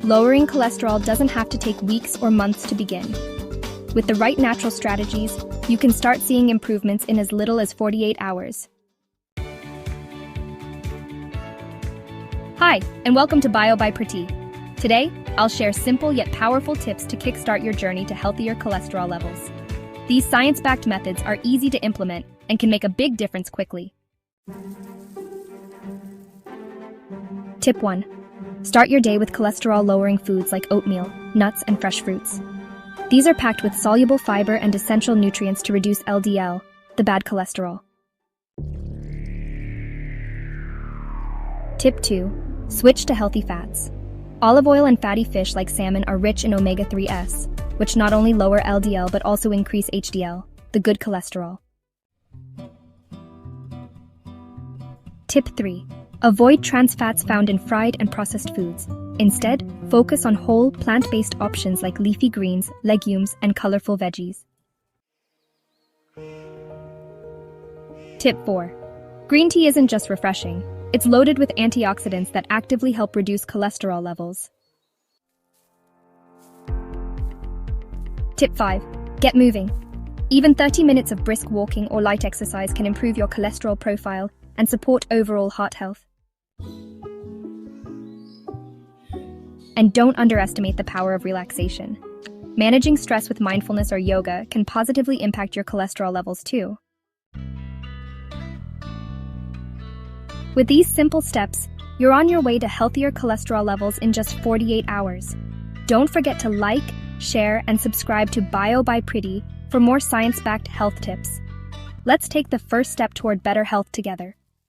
Lowering cholesterol doesn't have to take weeks or months to begin. With the right natural strategies, you can start seeing improvements in as little as 48 hours. Hi, and welcome to Bio by Priti. Today, I'll share simple yet powerful tips to kickstart your journey to healthier cholesterol levels. These science-backed methods are easy to implement and can make a big difference quickly. Tip 1. Start your day with cholesterol-lowering foods like oatmeal, nuts, and fresh fruits. These are packed with soluble fiber and essential nutrients to reduce LDL, the bad cholesterol. Tip 2. Switch to healthy fats. Olive oil and fatty fish like salmon are rich in omega-3s, which not only lower LDL but also increase HDL, the good cholesterol. Tip 3. Avoid trans fats found in fried and processed foods. Instead, focus on whole, plant-based options like leafy greens, legumes, and colorful veggies. Tip 4. Green tea isn't just refreshing. It's loaded with antioxidants that actively help reduce cholesterol levels. Tip 5. Get moving. Even 30 minutes of brisk walking or light exercise can improve your cholesterol profile and support overall heart health. And don't underestimate the power of relaxation. Managing stress with mindfulness or yoga can positively impact your cholesterol levels too. With these simple steps, you're on your way to healthier cholesterol levels in just 48 hours. Don't forget to like, share, and subscribe to Bio by Priti for more science-backed health tips. Let's take the first step toward better health together.